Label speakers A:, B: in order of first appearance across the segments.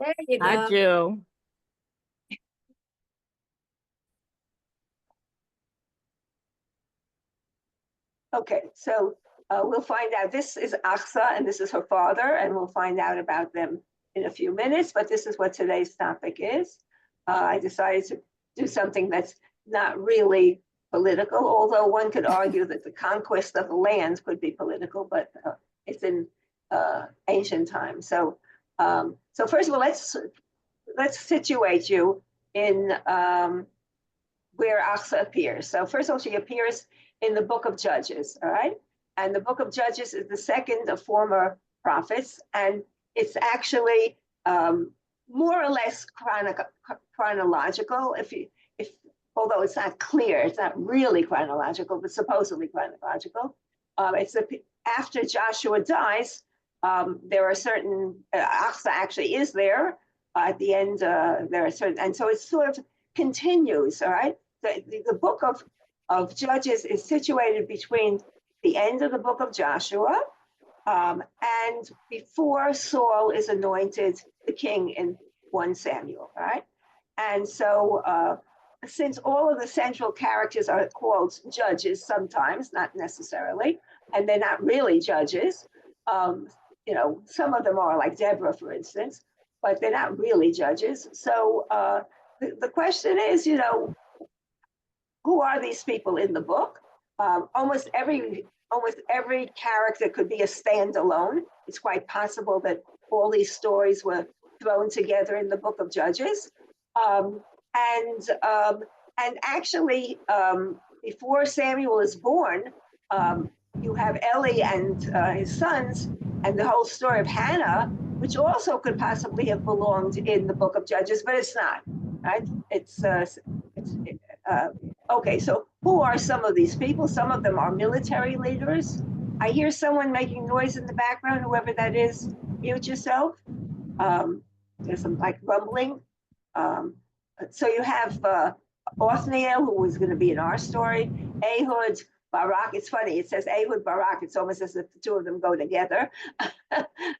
A: There you
B: I
A: go.
B: do.
C: Okay, so we'll find out. This is Achsa, and this is her father, and we'll find out about them in a few minutes, but this is what today's topic is. I decided to do something that's not really political, although one could argue that the conquest of the land could be political, but it's in ancient times. So, so first of all, let's situate you in where Achsa appears. So first of all, she appears in the book of Judges, all right? And the book of Judges is the second of former prophets, and it's actually more or less chronological. If although it's not clear, it's not really chronological, but supposedly chronological. After Joshua dies, there are certain Achsa actually is there at the end. There are certain, and so it sort of continues. All right, the book of Judges is situated between the end of the book of Joshua and before Saul is anointed the king in 1 Samuel, right? And so since all of the central characters are called judges sometimes, not necessarily, and they're not really judges, you know, some of them are like Deborah, for instance, but they're not really judges. So the question is, you know, who are these people in the book? Almost every character could be a standalone. It's quite possible that all these stories were thrown together in the book of Judges. And actually, before Samuel is born, you have Eli and his sons, and the whole story of Hannah, which also could possibly have belonged in the book of Judges, but it's not. Right? Okay, so who are some of these people? Some of them are military leaders. I hear someone making noise in the background, whoever that is, mute yourself. There's some like rumbling. So you have Othniel, who was going to be in our story, Ehud, Barak. It's funny, it says Ehud, Barak. It's almost as if the two of them go together.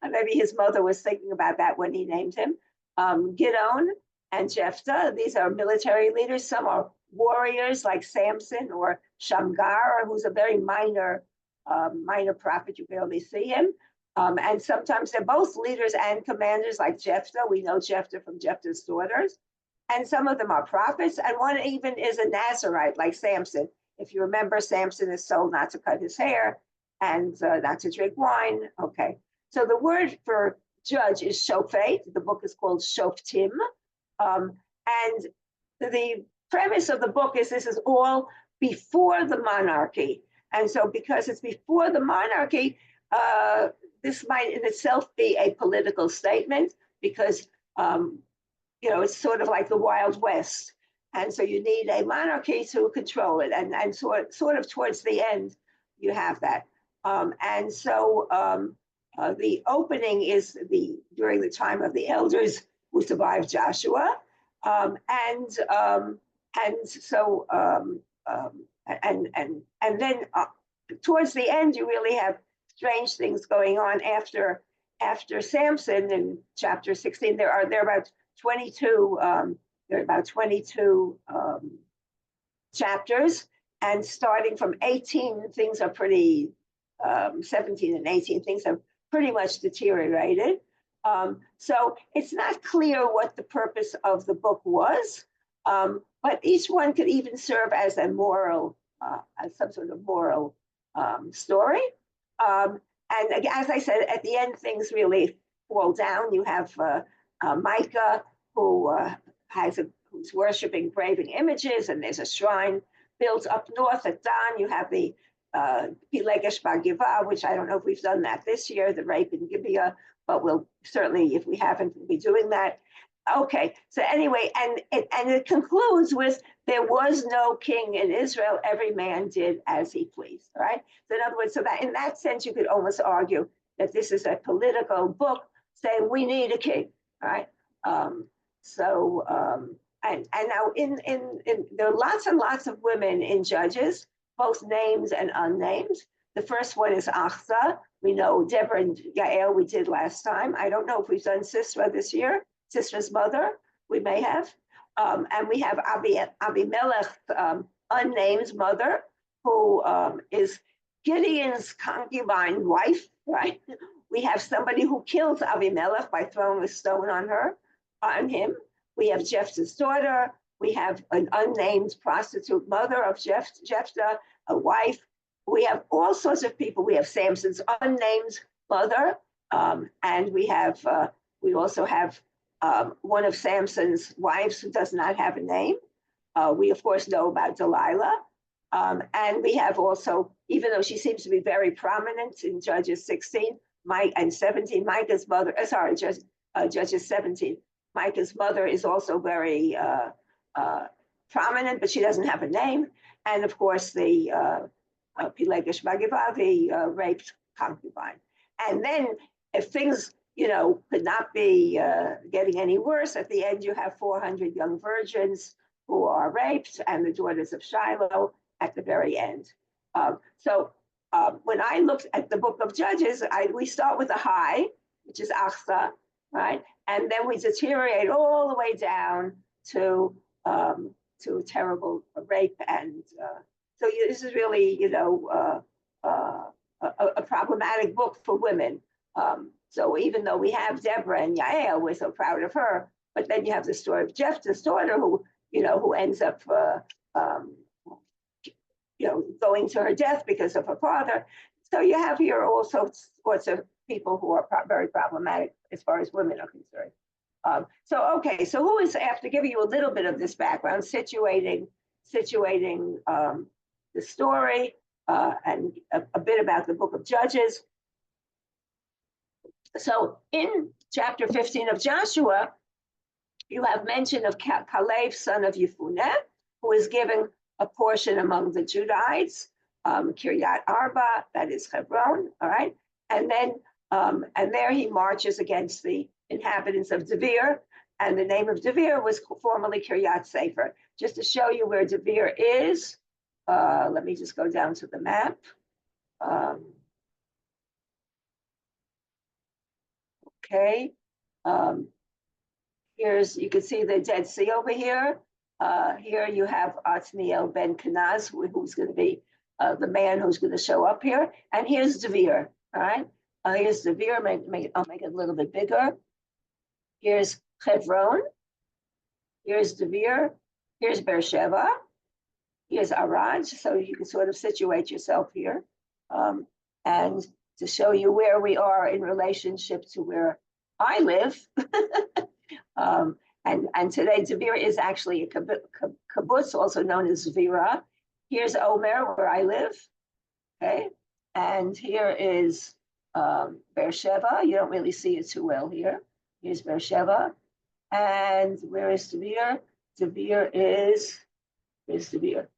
C: Maybe his mother was thinking about that when he named him. Gidon and Jephthah, these are military leaders. Some are warriors like Samson or Shamgar, who's a very minor prophet. You barely see him. And sometimes they're both leaders and commanders like Jephthah. We know Jephthah from Jephthah's daughters. And some of them are prophets. And one even is a Nazarite like Samson. If you remember, Samson is told not to cut his hair and not to drink wine. Okay. So the word for judge is shofet. The book is called Shoftim. And the premise of the book is this is all before the monarchy. And so because it's before the monarchy, this might in itself be a political statement because, you know, it's sort of like the Wild West. And so you need a monarchy to control it. And sort of towards the end, you have that. And so the opening is during the time of the elders who survived Joshua. And then towards the end, you really have strange things going on after Samson in chapter 16. There are about 22 chapters, and starting from 18, things are pretty 17 and 18, things have pretty much deteriorated. So it's not clear what the purpose of the book was, but each one could even serve as a moral, as some sort of moral story. And as I said, at the end, things really fall down. You have Micah, who's worshiping graven images, and there's a shrine built up north at Dan. You have the Pilegesh Bar Givah, which I don't know if we've done that this year, the rape in Gibeah, but we'll certainly, if we haven't, we'll be doing that. Okay, so anyway, and it concludes with there was no king in Israel, every man did as he pleased, right? So in other words, so that in that sense, you could almost argue that this is a political book saying we need a king, right? And now there are lots and lots of women in Judges, both names and unnamed. The first one is Achsa. We know Deborah and Yael we did last time. I don't know if we've done Sisera this year. sister's mother, we may have. And we have Abimelech's unnamed mother, who is Gideon's concubine wife, right? We have somebody who kills Abimelech by throwing a stone on him. We have Jephthah's daughter. We have an unnamed prostitute mother of Jephthah, a wife. We have all sorts of people. We have Samson's unnamed mother, and we also have one of Samson's wives who does not have a name. We of course know about Delilah, and we have also, even though she seems to be very prominent in Judges 16 and 17, Micah's mother. Judges 17. Micah's mother is also very prominent, but she doesn't have a name. And of course, the Pilegesh Magiva, the raped concubine. And then, if things, could not be getting any worse, at the end you have 400 young virgins who are raped, and the daughters of Shiloh at the very end. So when I looked at the book of Judges, we start with a high, which is Achsa, right? And then we deteriorate all the way down to terrible rape. And so this is really, a problematic book for women. So even though we have Deborah and Yael, we're so proud of her, but then you have the story of Jephthah's daughter who ends up, going to her death because of her father. So you have here all sorts of people who are very problematic as far as women are concerned. So who is, after giving you a little bit of this background, situating the story and a bit about the book of Judges. So in chapter 15 of Joshua, you have mention of Caleb, son of Yefuneh, who is given a portion among the Judites, Kiryat Arba, that is Hebron, all right? And then, and there he marches against the inhabitants of Devere, and the name of Devere was formerly Kiryat Sefer. Just to show you where Devere is, let me just go down to the map. Okay, you can see the Dead Sea over here. Here you have Othniel ben Kenaz, who's going to be the man who's going to show up here. And here's Devere, all right? Here's Devere, I'll make it a little bit bigger. Here's Hebron. Here's Devere. Here's Beersheba. Here's Arad, so you can sort of situate yourself here. And to show you where we are in relationship to where I live. And today, Devere is actually a kibbutz, also known as Zvira. Here's Omer, where I live, okay? And here is Beersheba. You don't really see it too well here. Here's Beersheba. And where is Devere? Devere where's Devere?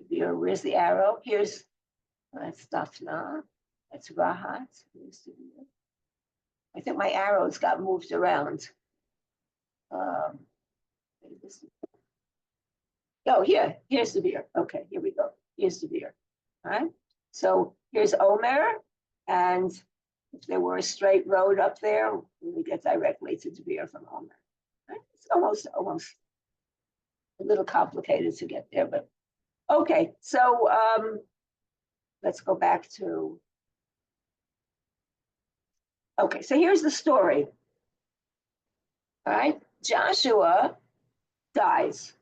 C: Devere, where's the arrow? That's Daphna. That's Rahat. Here's Devere. I think my arrows got moved around. Here's Devere. Okay, here we go. Here's Devere. All right. So here's Omer, and if there were a straight road up there, we would get directly to Devere from Omer. Right? It's almost a little complicated to get there, but okay. So let's go back to. Okay, so here's the story. All right, Joshua dies.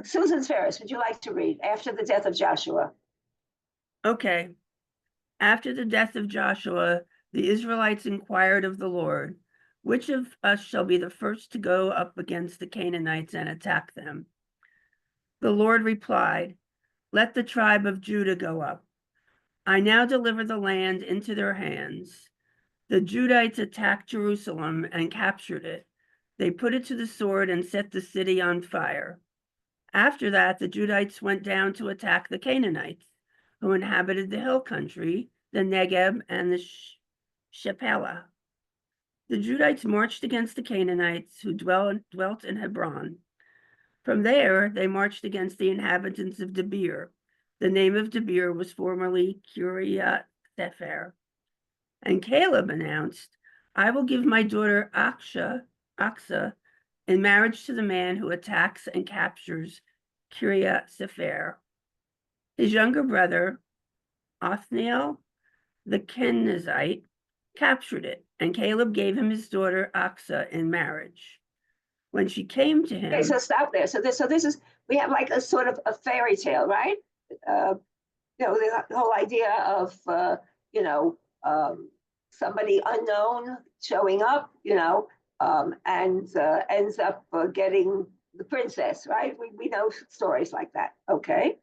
C: Susan Ferris, would you like to read after the death of Joshua?
A: Okay. After the death of Joshua, the Israelites inquired of the Lord, which of us shall be the first to go up against the Canaanites and attack them? The Lord replied, let the tribe of Judah go up. I now deliver the land into their hands. The Judites attacked Jerusalem and captured it. They put it to the sword and set the city on fire. After that, the Judites went down to attack the Canaanites, who inhabited the hill country, the Negeb, and the Shephelah. The Judites marched against the Canaanites who dwelt in Hebron. From there, they marched against the inhabitants of Debir. The name of Debir was formerly Kiryat Sefer. And Caleb announced, I will give my daughter Achsa in marriage to the man who attacks and captures Kiryat Sefer. His younger brother, Othniel the Kenizzite, captured it, and Caleb gave him his daughter Achsa in marriage. When she came to him,
C: Okay, so stop there. So this is, we have like a sort of a fairy tale, right? The whole idea of somebody unknown showing up, and ends up getting the princess, right? We know stories like that. Okay.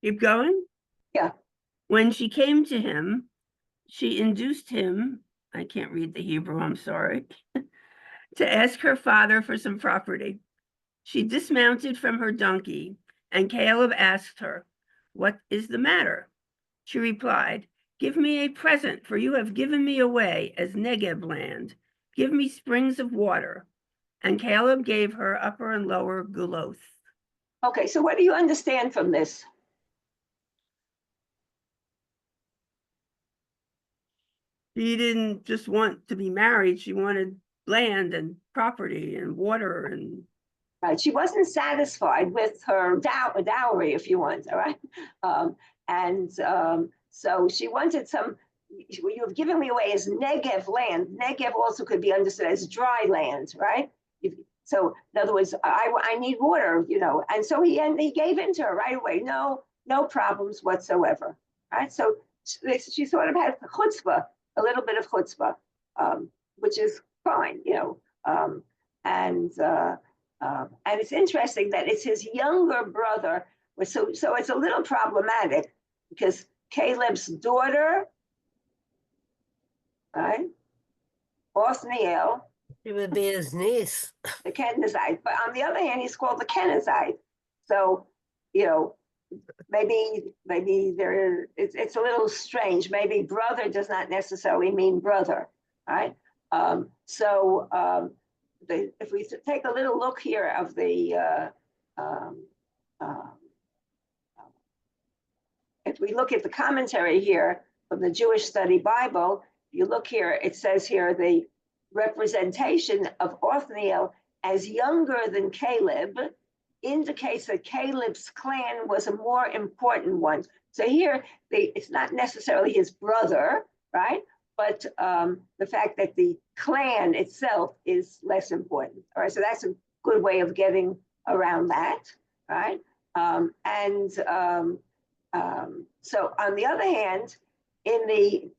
A: keep going.
C: Yeah.
A: When she came to him, she induced him, I can't read the Hebrew, I'm sorry, to ask her father for some property. She dismounted from her donkey, and Caleb asked her, "What is the matter?" She replied, "Give me a present, for you have given me away as Negeb land. Give me springs of water." And Caleb gave her Upper and Lower Guloth.
C: Okay, so what do you understand from this?
A: She didn't just want to be married, she wanted land and property and water and
C: Right, she wasn't satisfied with her dowry, if you want, all right? So she wanted some, you've given me away as Negev land. Negev also could be understood as dry land, right? So in other words, I need water, and so he gave in to her right away. No problems whatsoever, right? So she sort of had chutzpah, a little bit of chutzpah, which is fine, and it's interesting that it's his younger brother. So it's a little problematic because Caleb's daughter, right, Othniel,
B: She would be his niece.
C: the Kenizzite. But on the other hand, he's called the Kenizzite. So, maybe it's a little strange. Maybe brother does not necessarily mean brother, right? If we take a little look here of if we look at the commentary here from the Jewish Study Bible, you look here, it says here the representation of Othniel as younger than Caleb indicates that Caleb's clan was a more important one. So here, it's not necessarily his brother, right? But the fact that the clan itself is less important. All right, so that's a good way of getting around that, right? So on the other hand, in the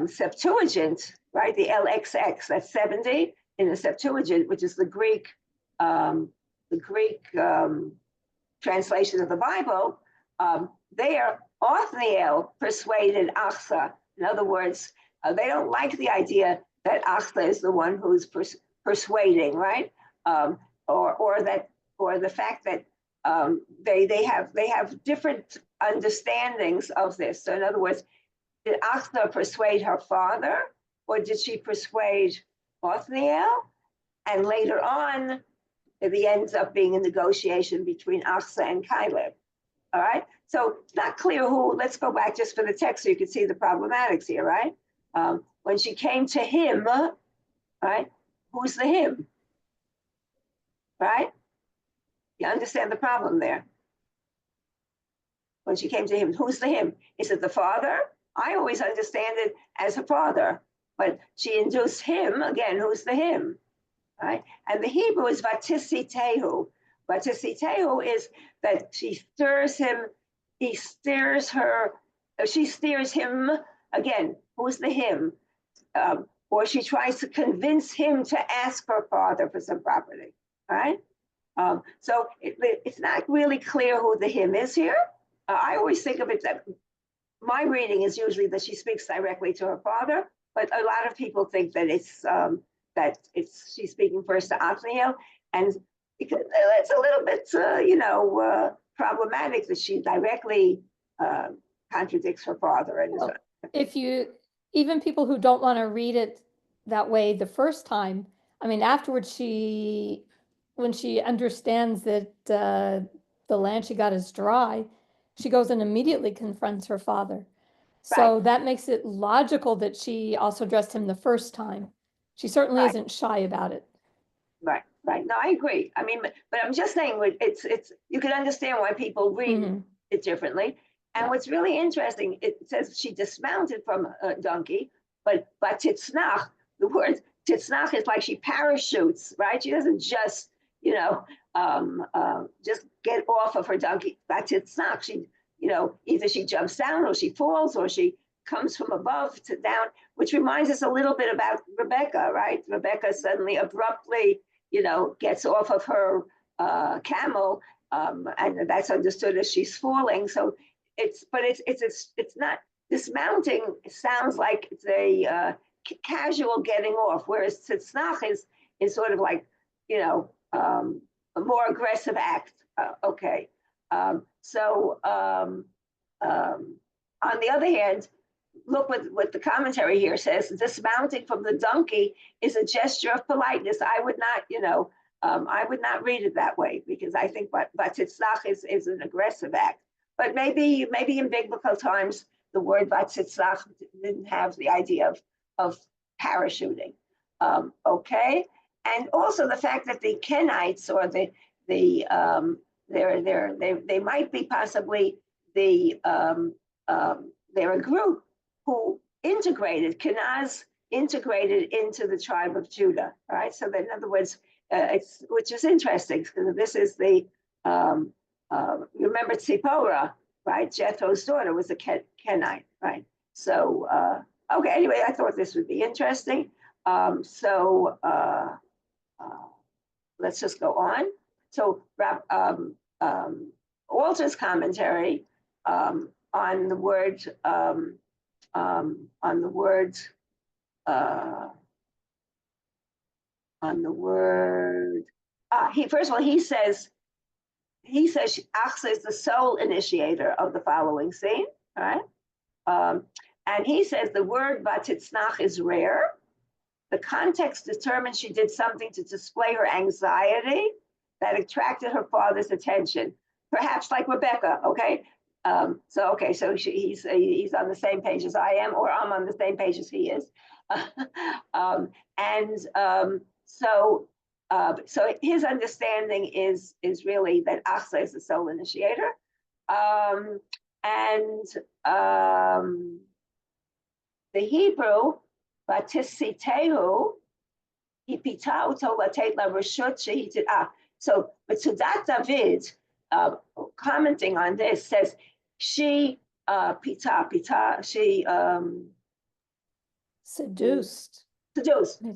C: Septuagint, right, the LXX, that's 70 in the Septuagint, which is the Greek translation of the Bible. There, Othniel persuaded Achsa. In other words, they don't like the idea that Achsa is the one who's persuading, right? Or the fact that they have different understandings of this. So in other words, did Achsa persuade her father, or did she persuade Othniel? And later on, it ends up being a negotiation between Achsa and Caleb. All right. So it's not clear who. Let's go back just for the text so you can see the problematics here, right? When she came to him, right? Who's the him? Right? You understand the problem there? When she came to him, who's the him? Is it the father? I always understand it as a father, but she induced him again. Who's the him? Right? And the Hebrew is vatisitehu. Vatisitehu is that she stirs him, he steers her, she steers him again. Who's the him? Or she tries to convince him to ask her father for some property, right? So it's not really clear who the him is here. I always think of it that my reading is usually that she speaks directly to her father, but a lot of people think that she's speaking first to Othniel, and because it's a little bit, problematic that she directly contradicts her father. And
D: well, even people who don't want to read it that way the first time, I mean, afterwards, when she understands that the land she got is dry, she goes and immediately confronts her father. So that makes it logical that she also dressed him the first time. She certainly
C: Right.
D: isn't shy about it.
C: Right. No, I agree. I mean, but I'm just saying, it's you can understand why people read
D: Mhm.
C: it differently. And
D: Yeah.
C: what's really interesting, it says she dismounted from a donkey, but titznach, the word titznach is like she parachutes, right? She doesn't just, just get off of her donkey. But titznach, she, either she jumps down or she falls or she comes from above to down, which reminds us a little bit about Rebecca, right? Rebecca suddenly abruptly, gets off of her camel, and that's understood as she's falling. So it's not dismounting. Sounds like it's a casual getting off, whereas titznach is sort of like a more aggressive act. Okay, so on the other hand, look what the commentary here says. Dismounting from the donkey is a gesture of politeness. I would not, I would not read it that way, because I think batzitzach is an aggressive act. But maybe in biblical times, the word batzitzach didn't have the idea of parachuting. Okay, and also the fact that the Kenites or they might be possibly they're a group who integrated, Kenaz integrated into the tribe of Judah, all right? So that in other words, which is interesting, because this is the, remember Tzipporah, right? Jethro's daughter was a Kenite, right? So, okay, anyway, I thought this would be interesting. Let's just go on. So, Walter's commentary on the word he first of all he says Achsa is the sole initiator of the following scene, all right? And he says the word batitznach is rare. The context determines she did something to display her anxiety that attracted her father's attention, perhaps like Rebecca. Okay, so he's on the same page as I am, or I'm on the same page as he is. So his understanding is really that Achsa is the sole initiator, and the Hebrew batisitehu hipitau tolatet la reshut shehitit. So Mitzudat David, commenting on this, says she she
D: Seduced.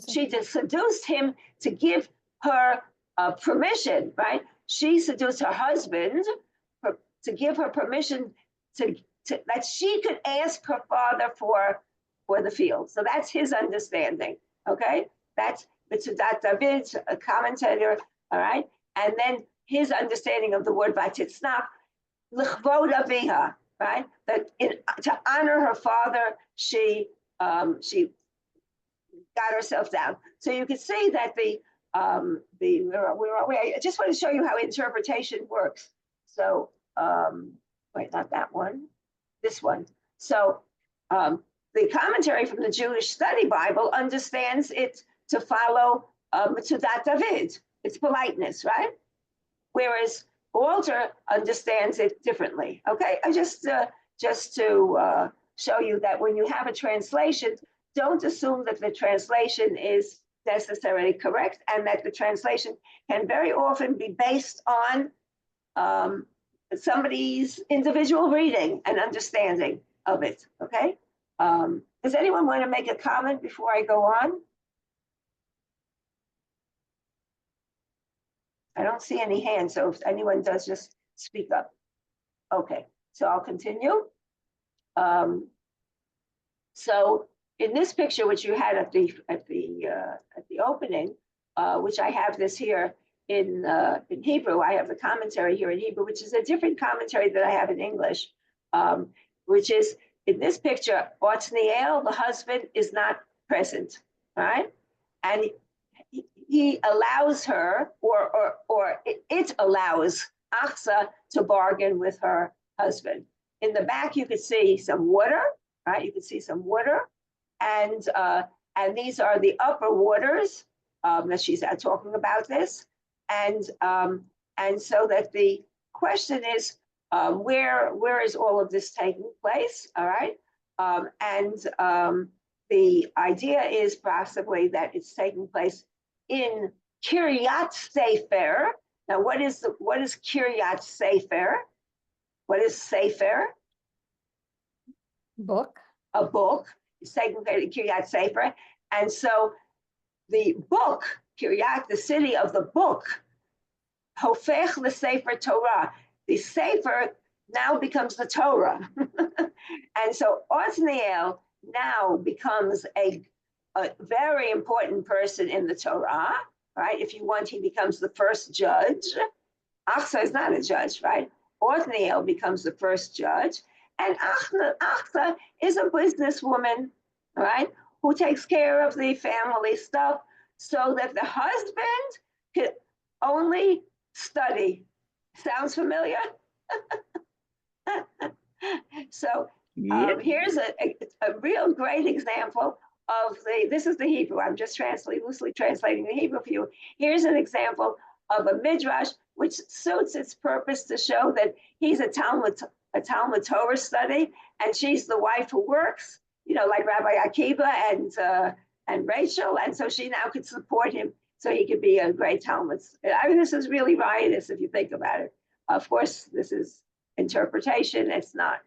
C: She just seduced him to give her permission, right? She seduced her husband to give her permission to that she could ask her father for the field. So that's his understanding. Okay, that's Mitzudat David, a commentator. All right, and then his understanding of the word batitznach, l'chvod aviha, right? That to honor her father, she got herself down. So you can see that where are we? I just want to show you how interpretation works. So wait, not that one, this one. So the commentary from the Jewish Study Bible understands it to follow Mitzudat David. It's politeness, right? Whereas Walter understands it differently. Okay, I just to show you that when you have a translation, don't assume that the translation is necessarily correct, and that the translation can very often be based on somebody's individual reading and understanding of it. Okay. Does anyone want to make a comment before I go on? I don't see any hands, so if anyone does, just speak up. Okay, so I'll continue. So in this picture, which you had at the opening, which I have this here in Hebrew, I have the commentary here in Hebrew, which is a different commentary that I have in English, which is in this picture, Othniel, the husband, is not present, right? And he allows her, or it allows Achsa to bargain with her husband. In the back, you could see some water, right? You can see some water, and these are the upper waters that she's talking about this, and so that the question is, where is all of this taking place? All right, the idea is possibly that it's taking place in Kiryat Sefer. Now, what is Kiryat Sefer? What is Sefer?
D: Book.
C: A book. It's taking place in Kiryat Sefer, and so the book, Kiryat, the city of the book, Hofech l'Sefer Torah. The Sefer now becomes the Torah, and so Othniel now becomes a very important person in the Torah, right? If you want, he becomes the first judge. Achsa is not a judge, right? Othniel becomes the first judge, and Achsa is a businesswoman, right? Who takes care of the family stuff so that the husband can only study. Sounds familiar? So here's a real great example of this is the Hebrew. I'm just loosely translating the Hebrew for you. Here's an example of a midrash which suits its purpose to show that he's a Talmud Torah study, and she's the wife who works, like Rabbi Akiva and Rachel, and so she now could support him so he could be a great Talmud. I mean, this is really riotous if you think about it. Of course, this is interpretation. It's not,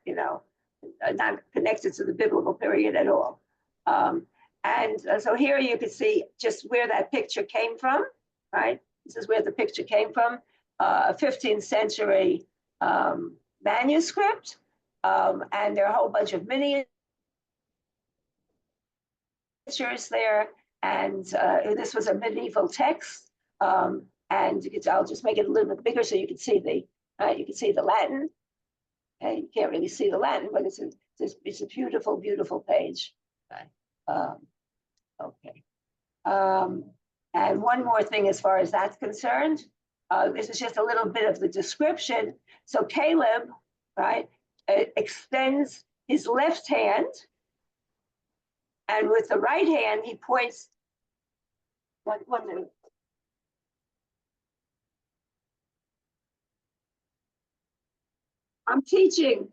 C: not connected to the biblical period at all. So here you can see just where that picture came from, right? This is where the picture came from, a 15th century manuscript, and there are a whole bunch of miniatures there, and this was a medieval text, and I'll just make it a little bit bigger so you can see the Latin. Okay, you can't really see the Latin, but it's a beautiful, beautiful page. Okay. And one more thing as far as that's concerned, this is just a little bit of the description. So Caleb, right, extends his left hand, and with the right hand, he points. One minute. I'm teaching.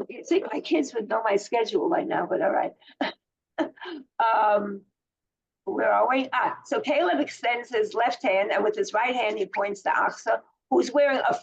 C: You'd think my kids would know my schedule by now, but all right. Where are we? So Caleb extends his left hand, and with his right hand, he points to Achsa, who's wearing a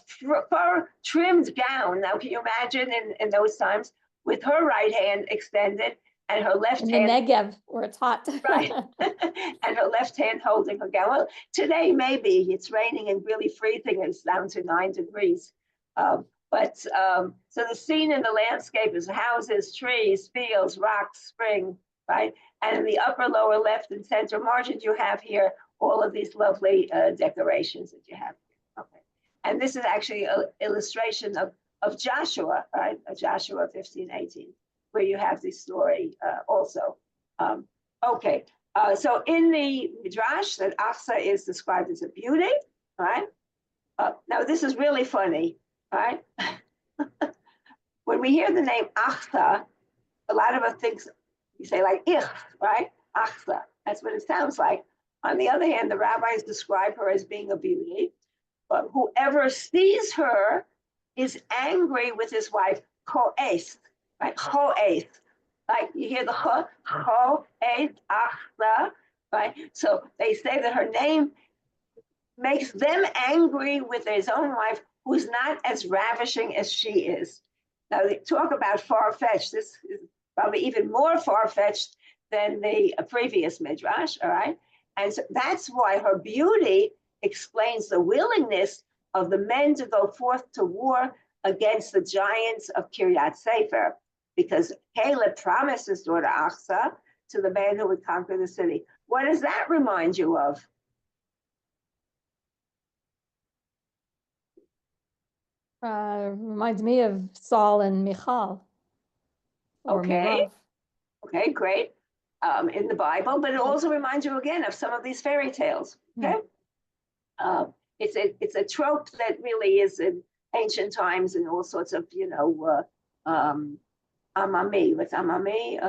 C: fur-trimmed gown. Now, can you imagine in those times, with her right hand extended and her left
D: In
C: hand.
D: the Negev, where it's hot.
C: Right. And her left hand holding her gown. Well, today, maybe it's raining and really freezing. It's down to 9 degrees. So the scene in the landscape is houses, trees, fields, rocks, spring, right? And in the upper, lower, left, and center margins, you have here all of these lovely decorations that you have here. Okay. And this is actually an illustration of Joshua, right? Joshua 15:18, where you have this story also. Okay. So in the midrash, that Achsa is described as a beauty, right? Now this is really funny, right? When we hear the name Achsa, a lot of us think, you say like ich, right? Achsa, that's what it sounds like. On the other hand, the rabbis describe her as being a beauty, but whoever sees her is angry with his wife, cho'es, right? Cho'es, like you hear the cho'es, Achsa, right? So they say that her name makes them angry with his own wife, who's not as ravishing as she is. Now, they talk about far-fetched. This is probably even more far-fetched than the previous midrash, all right? And so that's why her beauty explains the willingness of the men to go forth to war against the giants of Kiryat Sefer, because Caleb promised his daughter Achsa to the man who would conquer the city. What does that remind you of?
D: Reminds me of Saul and Michal. Or
C: Okay.
D: Mirav.
C: Okay, great. In the Bible, but it also reminds you again of some of these fairy tales. Okay, it's a trope that really is ancient times and all sorts of, amami. What's amami?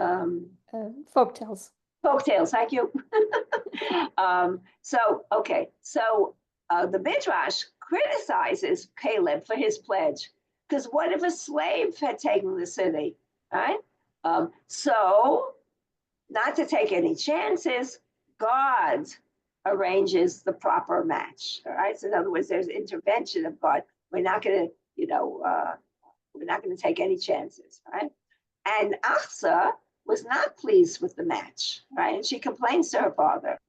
D: Folk tales.
C: Folktales, thank you. The Midrash criticizes Caleb for his pledge, because what if a slave had taken the city, right? So, not to take any chances, God arranges the proper match, all right? So in other words, there's intervention of God. We're not going to, we're not going to take any chances, right? And Achsa was not pleased with the match, right? And she complains to her father.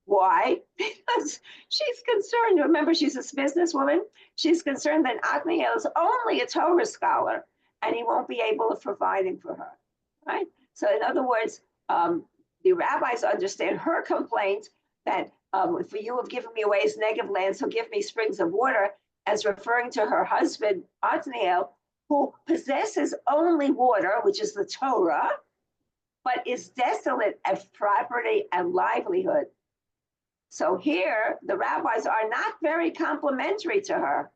C: Why? Because she's concerned. Remember, she's a businesswoman. She's concerned that Othniel is only a Torah scholar, and he won't be able to providing for her, right? So, in other words, the rabbis understand her complaint that for you have given me away as negative land, so give me springs of water, as referring to her husband Othniel, who possesses only water, which is the Torah, but is desolate of property and livelihood. So here, the rabbis are not very complimentary to her,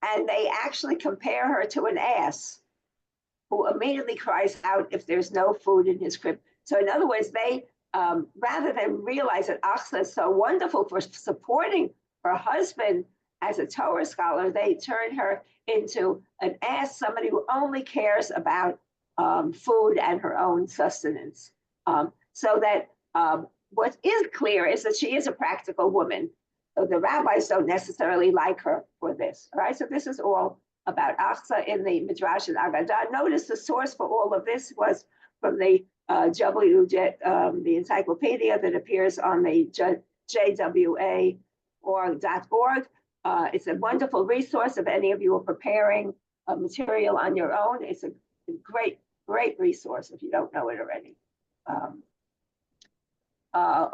C: and they actually compare her to an ass who immediately cries out if there's no food in his crib. So in other words, they, rather than realize that Achsa is so wonderful for supporting her husband as a Torah scholar, they turn her into an ass, somebody who only cares about food and her own sustenance. So that what is clear is that she is a practical woman. So the rabbis don't necessarily like her for this. All right, so this is all about Achsa in the Midrash and Agadah. Notice the source for all of this was from the the encyclopedia that appears on the JWA.org. It's a wonderful resource if any of you are preparing material on your own. It's a great resource if you don't know it already.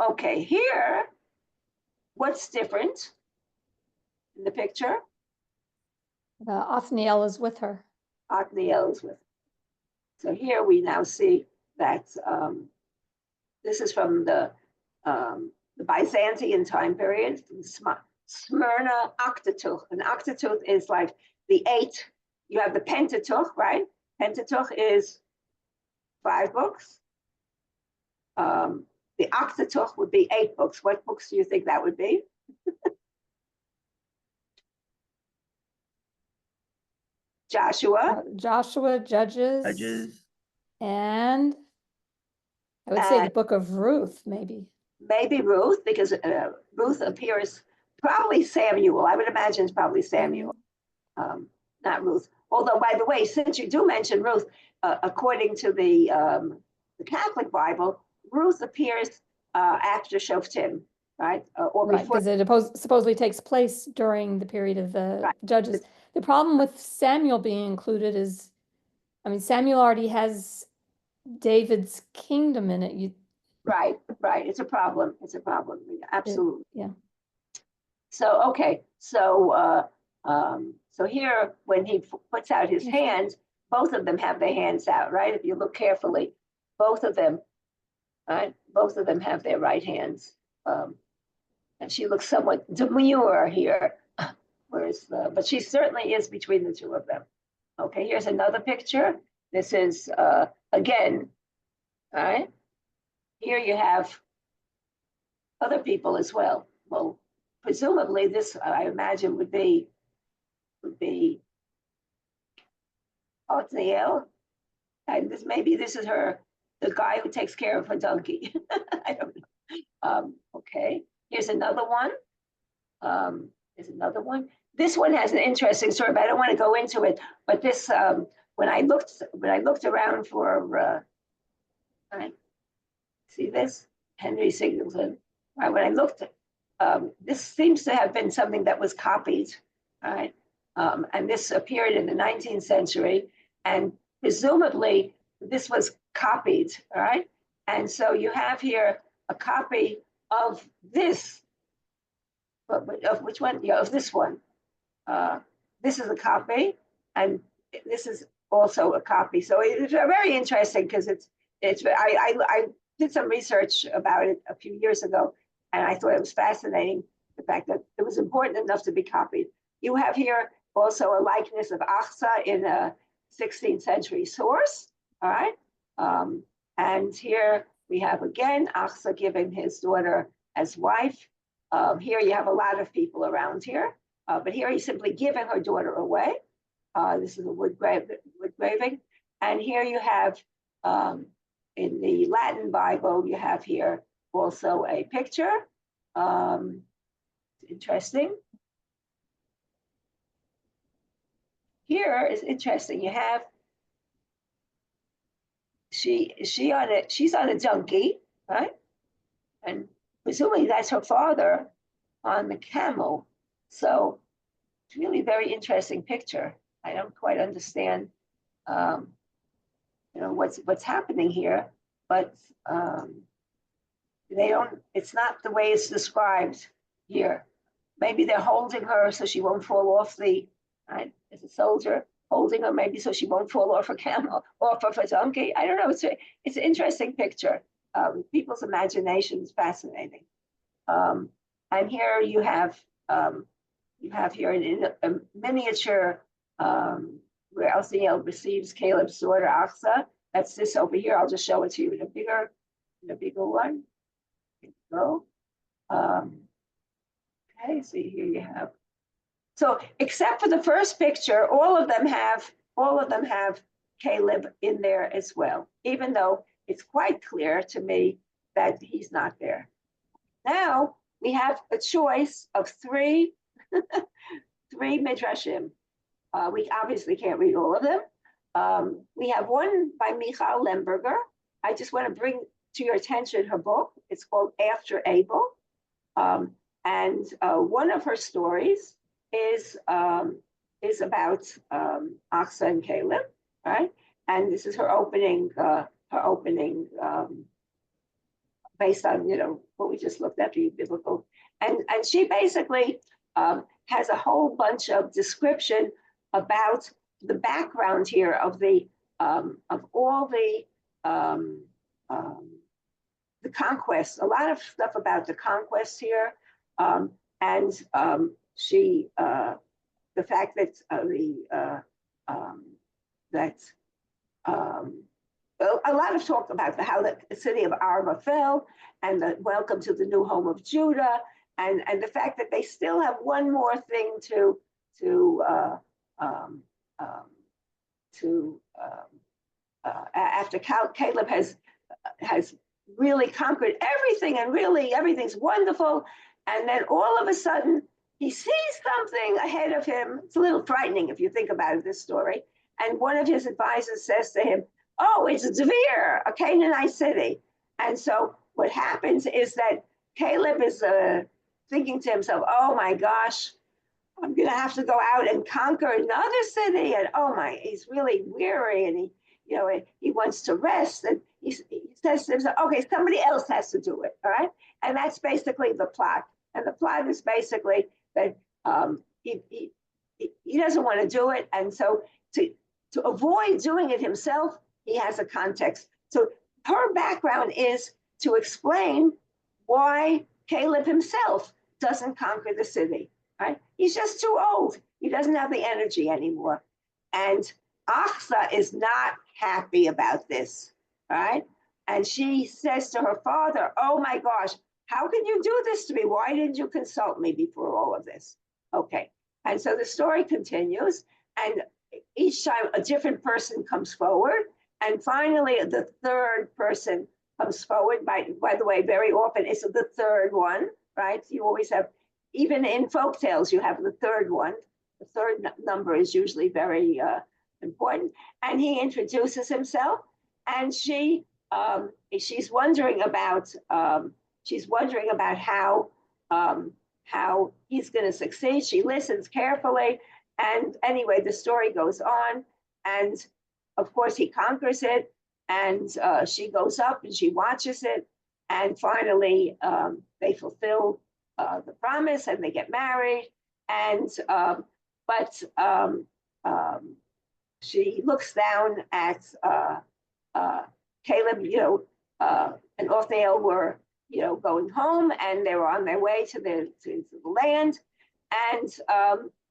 C: Okay, here, what's different in the picture?
D: Othniel is with her.
C: Othniel is with her. So here we now see that this is from the Byzantine time period, Smyrna Octatuch. An octatuch is like the 8. You have the Pentateuch, right? Pentateuch is 5 books. The Octatuch would be 8 books. What books do you think that would be? Joshua,
D: Judges, and I would say the book of Ruth, maybe.
C: Maybe Ruth, because Ruth appears, probably Samuel. I would imagine it's probably Samuel, not Ruth. Although, by the way, since you do mention Ruth, according to the Catholic Bible, Ruth appears after Shoftim, right? Or
D: Right,
C: before.
D: because it supposedly takes place during the period of the Judges. The problem with Samuel being included is, I mean, Samuel already has David's kingdom in it.
C: Right. It's a problem. Absolutely.
D: Yeah.
C: So, okay. So here, when he puts out his hands, both of them have their hands out, right? If you look carefully, both of them, right? Both of them have their right hands. And she looks somewhat demure here. But she certainly is between the two of them. Okay, here's another picture. This is, again, all right? Here you have other people as well. Well, presumably this, I imagine, would be Othniel. And this is the guy who takes care of her donkey. I don't know. Okay, here's another one. This one has an interesting story, but I don't want to go into it. But this, when I looked around for, see this, Henry Singleton. Right, when I looked, this seems to have been something that was copied, right? And this appeared in the 19th century, and presumably this was copied, all right? And so you have here a copy of this, of which one? Yeah, of this one. This is a copy, and this is also a copy. So it's very interesting because I did some research about it a few years ago, and I thought it was fascinating, the fact that it was important enough to be copied. You have here also a likeness of Achsa in a 16th century source. All right. And here we have again Achsa giving his daughter as wife. Here you have a lot of people around here, but here he's simply giving her daughter away. This is a wood graving. And here you have, in the Latin Bible, you have here also a picture. Interesting. Here is interesting. You have she's on a donkey, right? And presumably that's her father on the camel. So it's really very interesting picture. I don't quite understand, what's happening here, but they don't. It's not the way it's described here. Maybe they're holding her so she won't fall off the. Right, as a soldier holding her, maybe so she won't fall off her camel, off of a donkey. I don't know. It's an interesting picture. People's imagination is fascinating. And here you have here a miniature where Elsiel receives Caleb's daughter Achsa. That's this over here. I'll just show it to you in a bigger one. There you go. Okay, so here you have. So except for the first picture, all of them have Caleb in there as well, even though it's quite clear to me that he's not there. Now we have a choice of three midrashim. We obviously can't read all of them. We have one by Michal Lemberger. I just want to bring to your attention her book. It's called After Abel. And one of her stories is about Achsa and Caleb, right? And this is her opening based on what we just looked at, the biblical, and she basically has a whole bunch of description about the background here of all the conquest, a lot of stuff about the conquest here, and she the fact that a lot of talk about how the city of Arba fell and the welcome to the new home of Judah, and the fact that they still have one more thing after Caleb has really conquered everything and really everything's wonderful, and then all of a sudden he sees something ahead of him. It's a little frightening if you think about this story. And one of his advisors says to him, "Oh, it's Devere, a Canaanite city." And so what happens is that Caleb is thinking to himself, "Oh my gosh, I'm going to have to go out and conquer another city." And oh my, he's really weary, and he wants to rest. And he says to himself, "Okay, somebody else has to do it." All right. And that's basically the plot. And the plot is basically that he doesn't want to do it. And so to avoid doing it himself, he has a context. So her background is to explain why Caleb himself doesn't conquer the city, right? He's just too old. He doesn't have the energy anymore. And Achsa is not happy about this, right? And she says to her father, "Oh my gosh, how can you do this to me? Why didn't you consult me before all of this?" Okay. And so the story continues, and each time a different person comes forward, and finally the third person comes forward. By the way, very often it's the third one, right? You always have, even in folk tales, you have the third one. The third number is usually very important. And he introduces himself, and she's wondering about how he's going to succeed. She listens carefully, and anyway, the story goes on, and of course he conquers it, and she goes up and she watches it, and finally they fulfill the promise and they get married, and but she looks down at Caleb, and Othniel were going home, and they were on their way to the land, and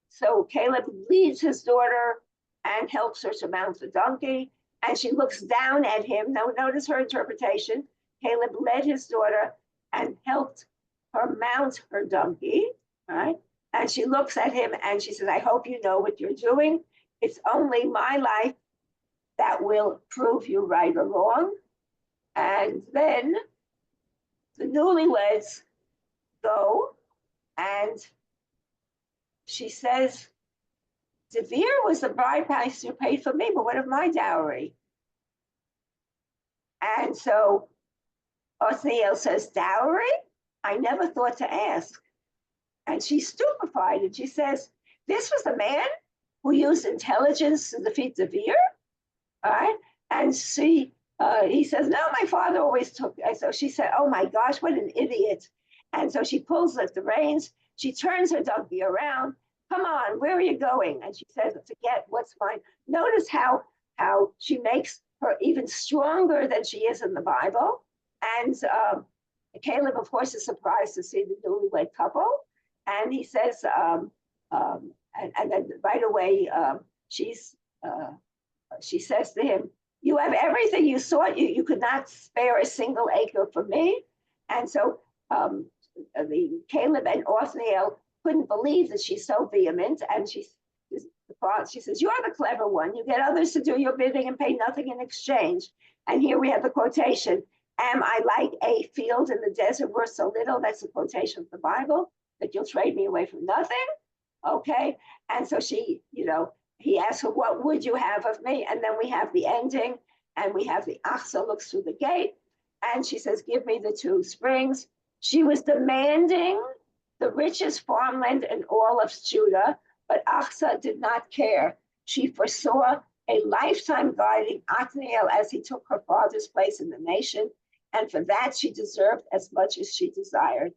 C: so Caleb leads his daughter and helps her to mount the donkey. And she looks down at him. Now, notice her interpretation. Caleb led his daughter and helped her mount her donkey, right? And she looks at him and she says, I hope you know what you're doing. It's only my life that will prove you right or wrong. And then the newlyweds go, and she says, Devere was the bride price you paid for me, but what of my dowry? And so Othniel says, dowry? I never thought to ask. And she's stupefied, and she says, this was the man who used intelligence to defeat Devere? All right. And he says, no, my father always took. And so she said, oh my gosh, what an idiot. And so she pulls at the reins. She turns her donkey around. Come on, where are you going? And she says, forget what's mine. Notice how she makes her even stronger than she is in the Bible. And Caleb, of course, is surprised to see the newlywed couple. And he says, and then right away, she says to him, you have everything you sought. You could not spare a single acre for me. And so the Caleb and Othniel couldn't believe that she's so vehement. And she says, you're the clever one. You get others to do your bidding and pay nothing in exchange. And here we have the quotation, am I like a field in the desert worth so little? That's a quotation from the Bible, that you'll trade me away for nothing. Okay. And so she, he asks her, what would you have of me? And then we have the ending, and we have the Achsa looks through the gate, and she says, give me the 2 springs. She was demanding the richest farmland in all of Judah, but Achsa did not care. She foresaw a lifetime guiding Othniel as he took her father's place in the nation, and for that she deserved as much as she desired.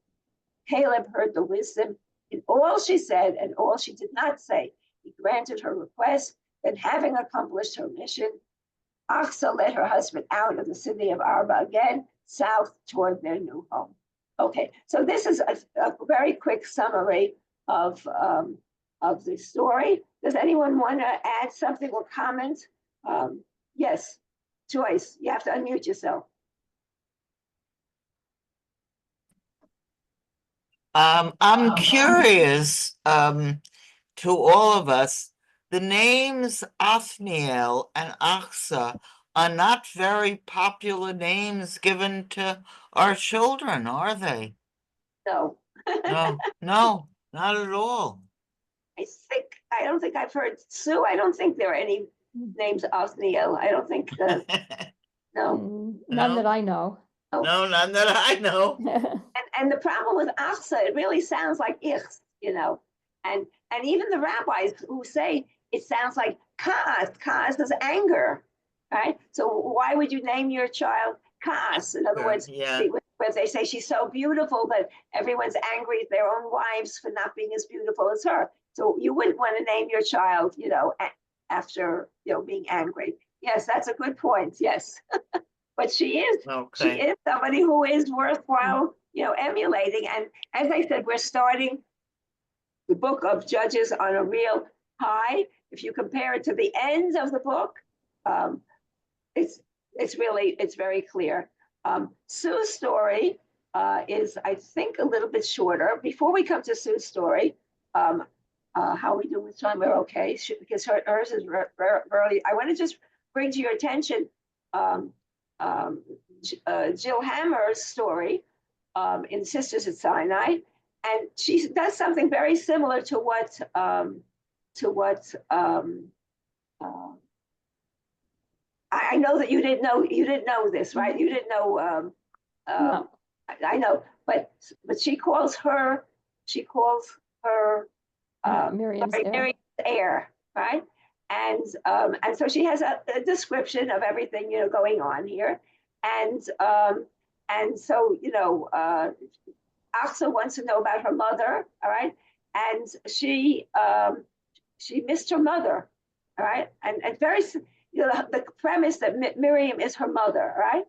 C: Caleb heard the wisdom in all she said and all she did not say. He granted her request, then having accomplished her mission, Achsa led her husband out of the city of Arba again, south toward their new home. Okay, so this is a very quick summary of the story. Does anyone want to add something or comment? Yes, Joyce, you have to unmute yourself.
E: I'm curious, to all of us, the names Othniel and Achsa are not very popular names given to our children, are they?
C: No.
E: No, not at all.
C: I don't think I've heard Sue. I don't think there are any names Othniel. I don't think no.
D: None
E: No.
D: that I know.
E: No, none that I know.
C: And the problem with Achsa, it really sounds like ich, and even the rabbis who say it sounds like Kaas. Kaas is anger, right? So why would you name your child Kaas? In other words,
E: Yeah.
C: where they say she's so beautiful that everyone's angry at their own wives for not being as beautiful as her. So you wouldn't want to name your child, after being angry. Yes, that's a good point. Yes. But she is somebody who is worthwhile, emulating. And as I said, we're starting the book of Judges on a real high. If you compare it to the end of the book, it's very clear. Sue's story is, I think, a little bit shorter. Before we come to Sue's story, how are we doing with time? We're okay, because hers is early. I want to just bring to your attention Jill Hammer's story in Sisters at Sinai, and she does something very similar to what I know that you didn't know this, right? You didn't know.
D: No.
C: I know, but she calls her
D: Miriam's
C: heir, right? And so she has a description of everything going on here, and so Achsa wants to know about her mother, all right, and she missed her mother, all right, and very the premise that Miriam is her mother, right,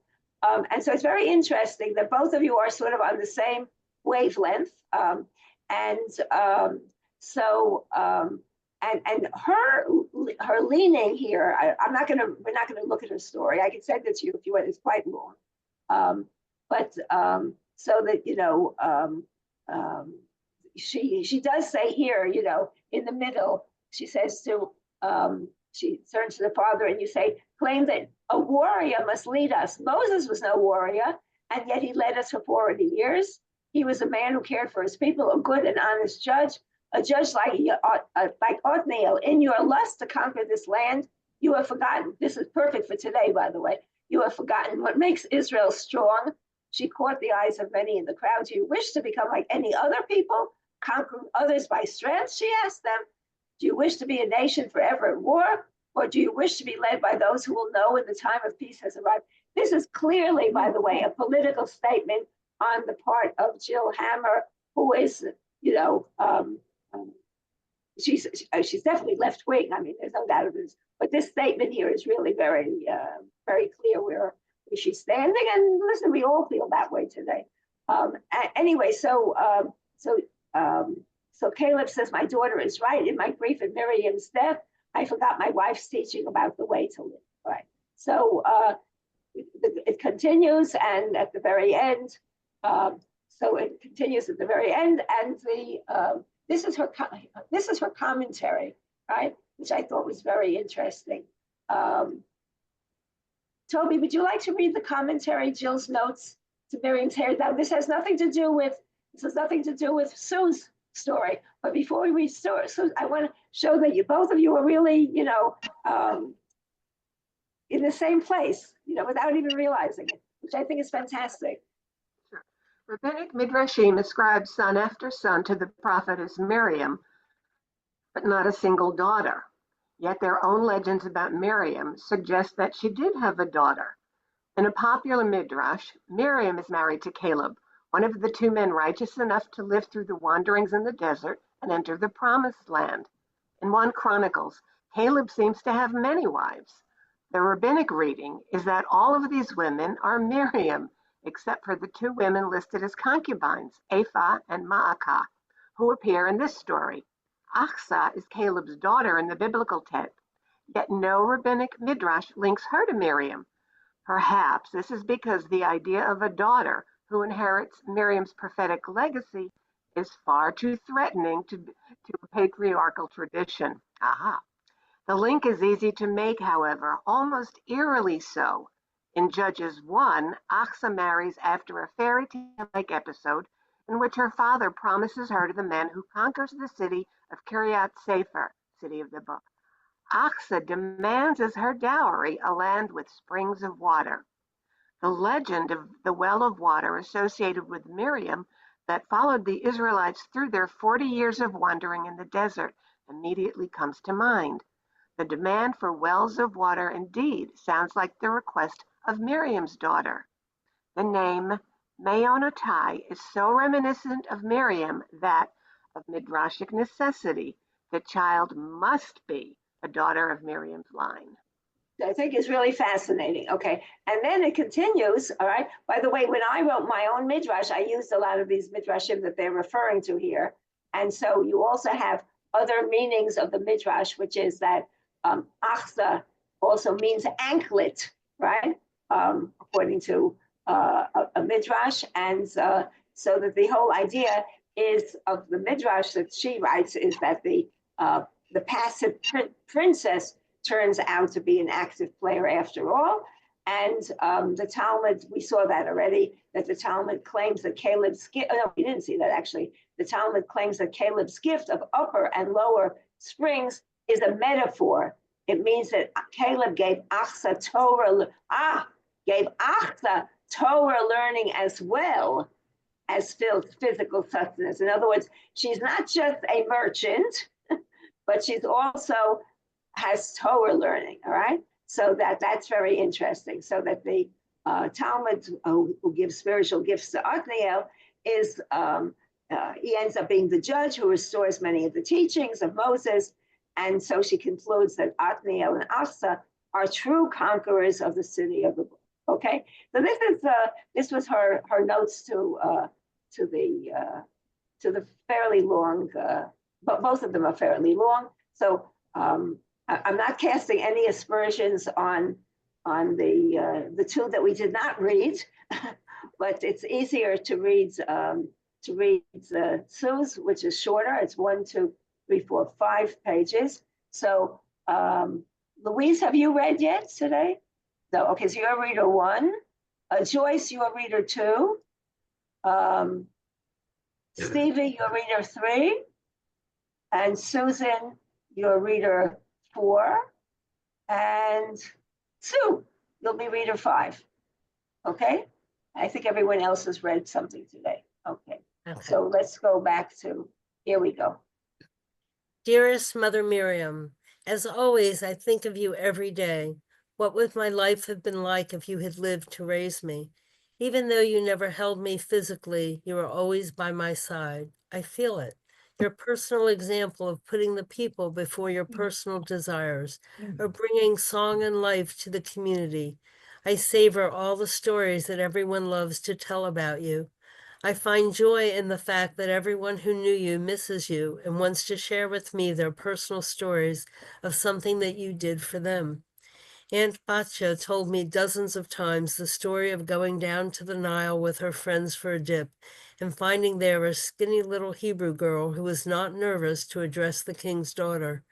C: and so it's very interesting that both of you are sort of on the same wavelength, and So, and her leaning here, we're not gonna look at her story. I can send it to you if you want. It's quite long. So that, she does say here, in the middle, she says she turns to the father and you say, claim that a warrior must lead us. Moses was no warrior, and yet he led us for 40 years. He was a man who cared for his people, a good and honest judge, a judge like Othniel. In your lust to conquer this land, you have forgotten. This is perfect for today, by the way. You have forgotten what makes Israel strong. She caught the eyes of many in the crowd. Do you wish to become like any other people, conquering others by strength? She asked them. Do you wish to be a nation forever at war? Or do you wish to be led by those who will know when the time of peace has arrived? This is clearly, by the way, a political statement on the part of Jill Hammer, who is, she's definitely left wing. I mean, there's no doubt of this. But this statement here is really very, very clear where she's standing. And listen, we all feel that way today. Anyway, so Caleb says, my daughter is right. In my grief at Miriam's death, I forgot my wife's teaching about the way to live. All right. So it continues, and at the very end, and this is her commentary, right? Which I thought was very interesting. Toby, would you like to read the commentary, Jill's notes to Miriam's hair? Now, this has nothing to do with Sue's story. But before we read Sue, I want to show that both of you are really, in the same place, without even realizing it, which I think is fantastic.
F: Sure. Rabbinic midrashim ascribes son after son to the prophetess Miriam, but not a single daughter. Yet their own legends about Miriam suggest that she did have a daughter. In a popular midrash, Miriam is married to Caleb, one of the two men righteous enough to live through the wanderings in the desert and enter the promised land. In 1 Chronicles, Caleb seems to have many wives. The rabbinic reading is that all of these women are Miriam, except for the 2 women listed as concubines, Ephah and Ma'akah, who appear in this story. Achsa is Caleb's daughter in the biblical text, yet no rabbinic midrash links her to Miriam. Perhaps this is because the idea of a daughter who inherits Miriam's prophetic legacy is far too threatening to a patriarchal tradition. Aha. The link is easy to make, however, almost eerily so. In Judges 1, Achsa marries after a fairy tale-like episode in which her father promises her to the man who conquers the city of Kiryat Sefer, city of the book. Achsa demands as her dowry a land with springs of water. The legend of the well of water associated with Miriam that followed the Israelites through their 40 years of wandering in the desert immediately comes to mind. The demand for wells of water indeed sounds like the request of Miriam's daughter. The name Meonotai is so reminiscent of Miriam that, of midrashic necessity, the child must be a daughter of Miriam's line.
C: I think is really fascinating. Okay. And then it continues. All right. By the way, when I wrote my own midrash, I used a lot of these midrashim that they're referring to here. And so you also have other meanings of the midrash, which is that Achsa also means anklet, right? According to a midrash. And so that the whole idea is of the midrash that she writes is that the passive princess turns out to be an active player after all. And the Talmud, we saw that already, that the Talmud claims that Caleb's gift, no, we didn't see that actually. The Talmud claims that Caleb's gift of upper and lower springs is a metaphor. It means that Caleb gave Achsa Torah learning as well as physical sustenance. In other words, she's not just a merchant, but she's also has Torah learning, all right? So that's very interesting. So that the Talmud, who gives spiritual gifts to Othniel, is he ends up being the judge who restores many of the teachings of Moses. And so she concludes that Othniel and Achsa are true conquerors of the city of the book. Okay, so this was her notes to the fairly long but both of them are fairly long. So I'm not casting any aspersions on the two that we did not read, but it's easier to read Sue's, which is shorter. It's 1, 2, 3, 4, 5 pages. So Louise, have you read yet today? No. Okay, so you're reader 1. Joyce, you're reader 2. Stevie, you're reader 3. And Susan, you're reader 4. And Sue, you'll be reader 5. Okay? I think everyone else has read something today. Okay.
B: Okay.
C: So let's go back to, here we go.
B: Dearest Mother Miriam, as always, I think of you every day. What would my life have been like if you had lived to raise me? Even though you never held me physically, you were always by my side. I feel it. Your personal example of putting the people before your personal desires, or bringing song and life to the community. I savor all the stories that everyone loves to tell about you. I find joy in the fact that everyone who knew you misses you and wants to share with me their personal stories of something that you did for them. Aunt Batya told me dozens of times the story of going down to the Nile with her friends for a dip and finding there a skinny little Hebrew girl who was not nervous to address the king's daughter.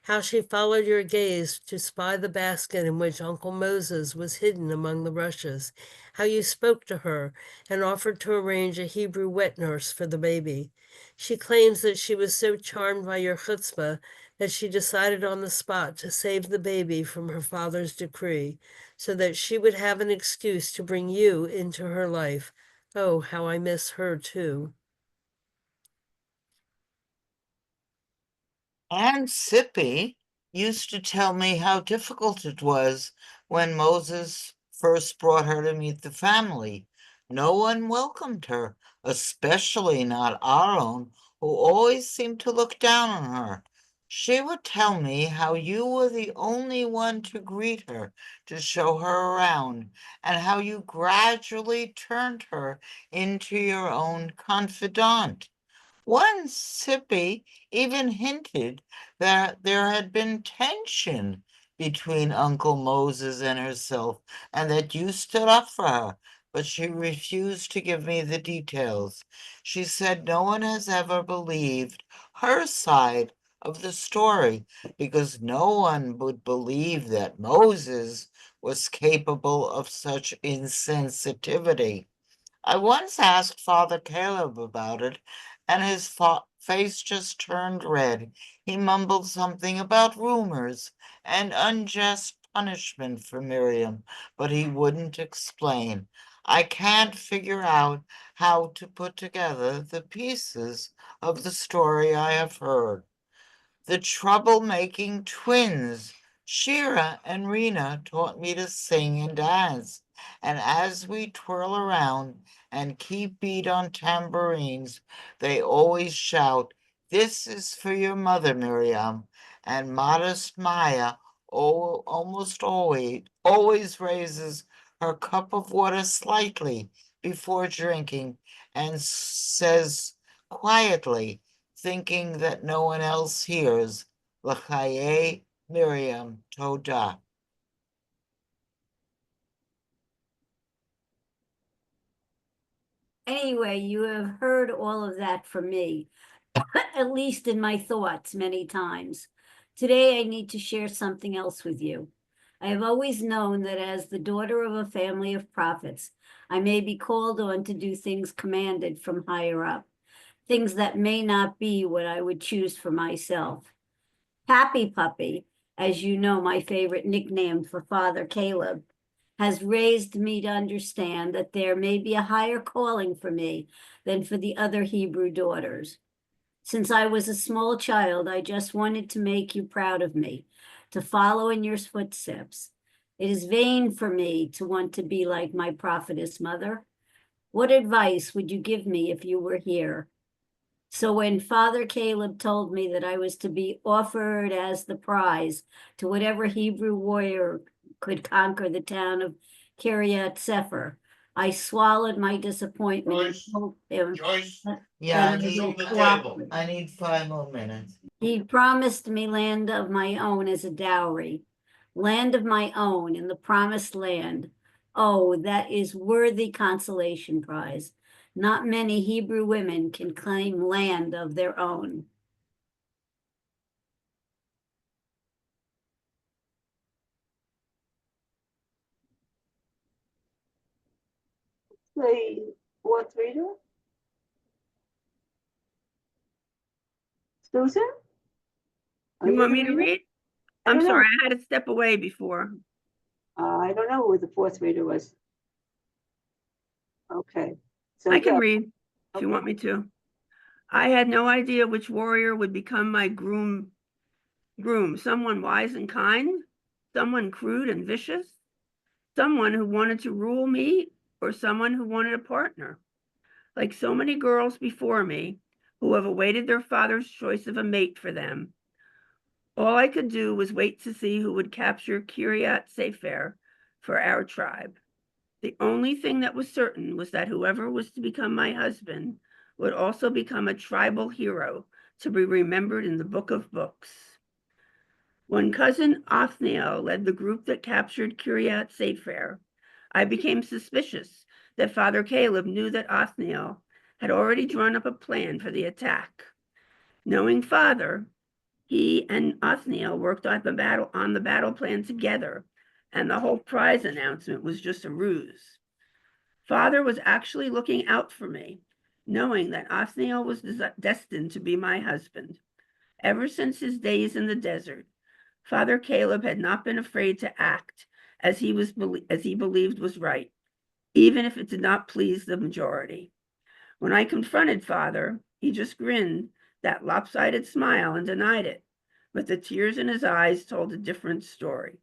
B: How she followed your gaze to spy the basket in which Uncle Moses was hidden among the rushes, how you spoke to her and offered to arrange a Hebrew wet nurse for the baby. She claims that she was so charmed by your chutzpah that she decided on the spot to save the baby from her father's decree, so that she would have an excuse to bring you into her life. Oh, how I miss her too.
E: Aunt Sippy used to tell me how difficult it was when Moses first brought her to meet the family. No one welcomed her, especially not Aaron, who always seemed to look down on her. She would tell me how you were the only one to greet her, to show her around, and how you gradually turned her into your own confidant. One Sippy even hinted that there had been tension between Uncle Moses and herself, and that you stood up for her, but she refused to give me the details. She said no one has ever believed her side of the story because no one would believe that Moses was capable of such insensitivity. I once asked Father Caleb about it, and his face just turned red. He mumbled something about rumors and unjust punishment for Miriam, but he wouldn't explain. I can't figure out how to put together the pieces of the story I have heard. The troublemaking twins, Shira and Rena, taught me to sing and dance. And as we twirl around and keep beat on tambourines, they always shout, "This is for your mother, Miriam." And modest Maya almost always raises her cup of water slightly before drinking and says quietly, thinking that no one else hears, L'chaye Miriam Toda.
G: Anyway, you have heard all of that from me, at least in my thoughts many times. Today, I need to share something else with you. I have always known that as the daughter of a family of prophets, I may be called on to do things commanded from higher up, things that may not be what I would choose for myself. Pappy Puppy, as you know, my favorite nickname for Father Caleb, has raised me to understand that there may be a higher calling for me than for the other Hebrew daughters. Since I was a small child, I just wanted to make you proud of me, to follow in your footsteps. It is vain for me to want to be like my prophetess mother. What advice would you give me if you were here? So when Father Caleb told me that I was to be offered as the prize to whatever Hebrew warrior could conquer the town of Kiryat Sefer, I swallowed my disappointment. and
E: Joyce,
G: told him
E: Joyce,
G: that
E: yeah,
G: I
E: just
G: will
E: on the table.
G: cooperate.
E: I need 5 more minutes.
G: He promised me land of my own as a dowry, land of my own in the promised land. Oh, that is worthy consolation prize. Not many Hebrew women can claim land of their own.
C: The fourth reader? Susan? Are
A: You
C: you
A: want
C: the
A: me to
C: reader?
A: read?
C: I
A: I'm
C: don't know.
A: sorry, I had to step away before.
C: I don't know who the fourth reader was. Okay. So
A: I can
C: Joe,
A: read if you want me to. I had no idea which warrior would become my groom, someone wise and kind, someone crude and vicious, someone who wanted to rule me, or someone who wanted a partner. Like so many girls before me who have awaited their father's choice of a mate for them, all I could do was wait to see who would capture Kiryat Sefer for our tribe. The only thing that was certain was that whoever was to become my husband would also become a tribal hero to be remembered in the book of books. When cousin Othniel led the group that captured Kiryat Sefer, I became suspicious that Father Caleb knew that Othniel had already drawn up a plan for the attack. Knowing Father, he and Othniel worked on the battle plan together, and the whole prize announcement was just a ruse. Father was actually looking out for me, knowing that Othniel was destined to be my husband. Ever since his days in the desert, Father Caleb had not been afraid to act as he believed was right, even if it did not please the majority. When I confronted Father, he just grinned that lopsided smile and denied it, but the tears in his eyes told a different story.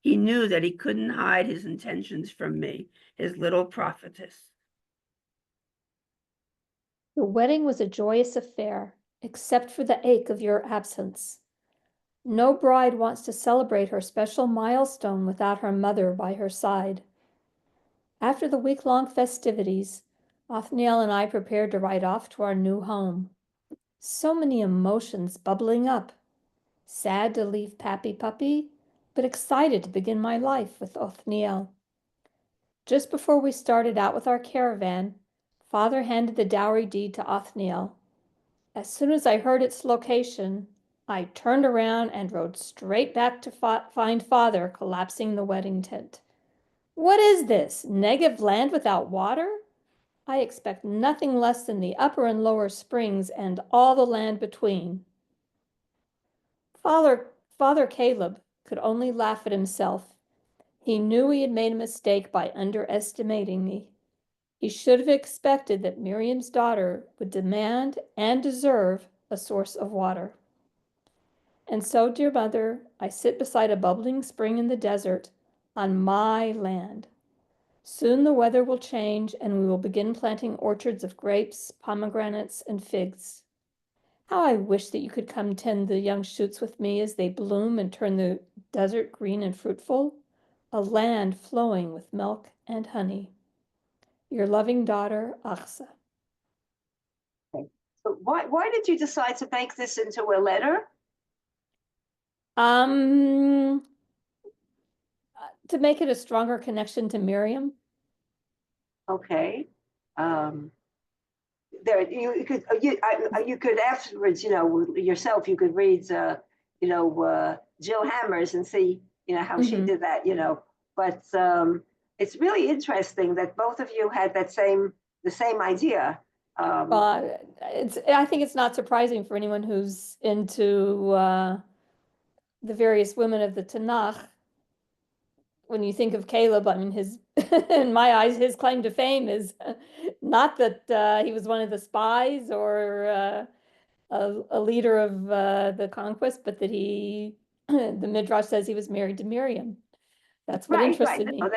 A: He knew that he couldn't hide his intentions from me, his little prophetess.
D: The wedding was a joyous affair, except for the ache of your absence. No bride wants to celebrate her special milestone without her mother by her side. After the week-long festivities, Othniel and I prepared to ride off to our new home. So many emotions bubbling up. Sad to leave Pappy Puppy, but excited to begin my life with Othniel. Just before we started out with our caravan, Father handed the dowry deed to Othniel. As soon as I heard its location, I turned around and rode straight back to find Father collapsing the wedding tent. What is this? Negev land without water? I expect nothing less than the upper and lower springs and all the land between. Father Caleb could only laugh at himself. He knew he had made a mistake by underestimating me. He should have expected that Miriam's daughter would demand and deserve a source of water. And so, dear mother, I sit beside a bubbling spring in the desert on my land. Soon the weather will change and we will begin planting orchards of grapes, pomegranates, and figs. How I wish that you could come tend the young shoots with me as they bloom and turn the desert green and fruitful, a land flowing with milk and honey. Your loving daughter, Achsa.
C: so why did you decide to make this into a letter?
D: To make it a stronger connection to Miriam.
C: Okay. There, you could afterwards, yourself, you could read, Jill Hammers and see, how she did that, But it's really interesting that both of you had the same idea.
D: I think it's not surprising for anyone who's into the various women of the Tanakh. When you think of Caleb, I mean, in my eyes, his claim to fame is not that he was one of the spies or a leader of the conquest, but that the Midrash says he was married to Miriam. That's what interested me.
C: No,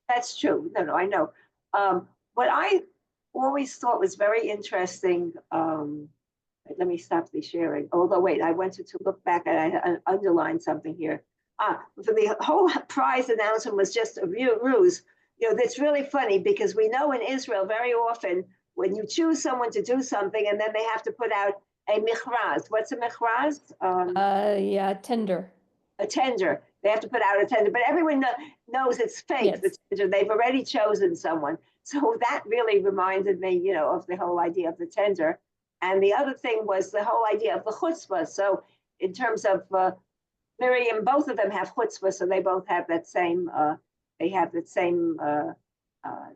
C: that's true. No, I know. What I always thought was very interesting. Let me stop the sharing. Although, wait, I wanted to look back and I underlined something here. So the whole prize announcement was just a real ruse. that's really funny because we know in Israel very often when you choose someone to do something and then they have to put out a michraz. What's a michraz?
D: Yeah, tender.
C: A tender. They have to put out a tender, but everyone knows it's fake.
D: Yes.
C: The tender. They've already chosen someone. So that really reminded me, of the whole idea of the tender. And the other thing was the whole idea of the chutzpah. So in terms of Miriam, both of them have chutzpah, so they both have that same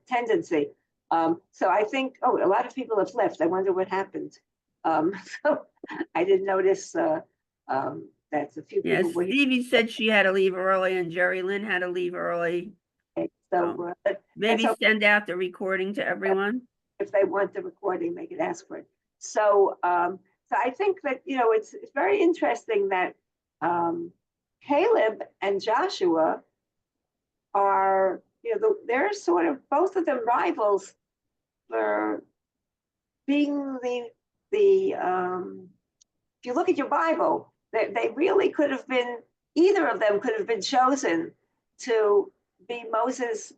C: tendency. So I think, a lot of people have left. I wonder what happened. So I didn't notice that's a few
A: Yeah,
C: people were here.
A: Stevie said she had to leave early and Jerry Lynn had to leave early.
C: So
A: Maybe
C: okay.
A: send out the recording to everyone.
C: If they want the recording, they could ask for it. So I think that, it's very interesting that Caleb and Joshua are, they're sort of both of them rivals for being if you look at your Bible, they really could have been, either of them could have been chosen to be Moses's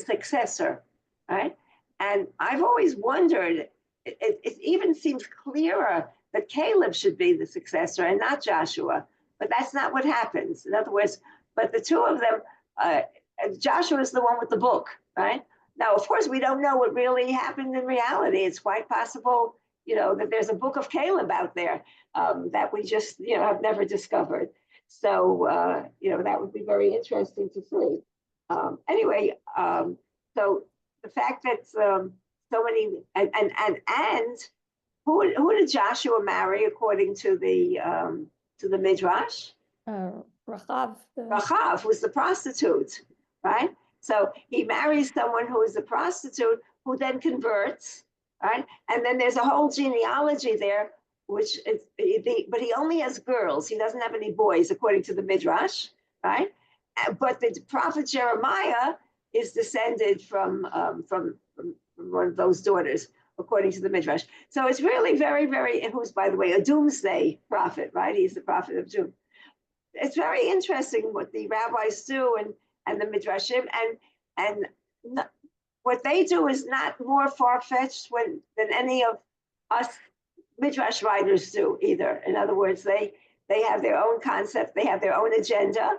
C: successor, right? And I've always wondered, it even seems clearer that Caleb should be the successor and not Joshua, but that's not what happens. In other words, but the two of them, Joshua is the one with the book, right? Now, of course, we don't know what really happened in reality. It's quite possible, that there's a book of Caleb out there that we just, have never discovered. So, that would be very interesting to see. Anyway, so the fact that so many and who did Joshua marry according to the midrash?
D: Rachav.
C: Rachav was the prostitute, right? So he marries someone who is a prostitute who then converts, right? And then there's a whole genealogy there, which is, but he only has girls. He doesn't have any boys, according to the midrash, right? But the prophet Jeremiah is descended from one of those daughters, according to the midrash. So it's really very, very, who's, by the way, a doomsday prophet, right? He's the prophet of doom. It's very interesting what the rabbis do and the midrashim, and what they do is not more far-fetched than any of us midrash writers do either. In other words, they have their own concept, they have their own agenda.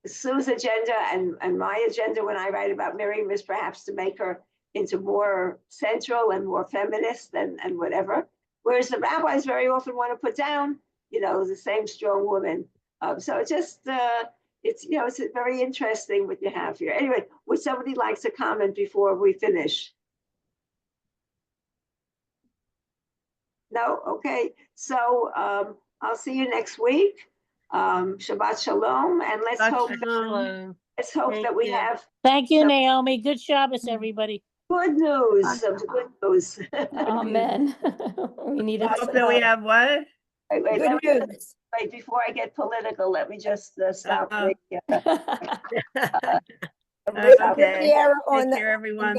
C: Sue's agenda and my agenda when I write about Miriam is perhaps to make her into more central and more feminist and whatever. Whereas the rabbis very often want to put down, the same strong woman. So it just, it's very interesting what you have here. Anyway, would somebody like to comment before we finish? No? Okay. So I'll see you next week. Shabbat Shalom. And let's
A: Shabbat
C: hope,
B: Shalom.
C: that
B: Thank
C: we
B: you.
C: have
H: Thank you,
C: So-
H: Naomi. Good Shabbos, everybody.
C: good news. Some good news.
D: Amen. We need
A: I
D: it.
A: hope that we have what?
C: Wait, before I get political, let me just stop.
A: Oh.
C: the,
A: Okay.
I: Riviera
A: Take
I: on the
A: care, everyone.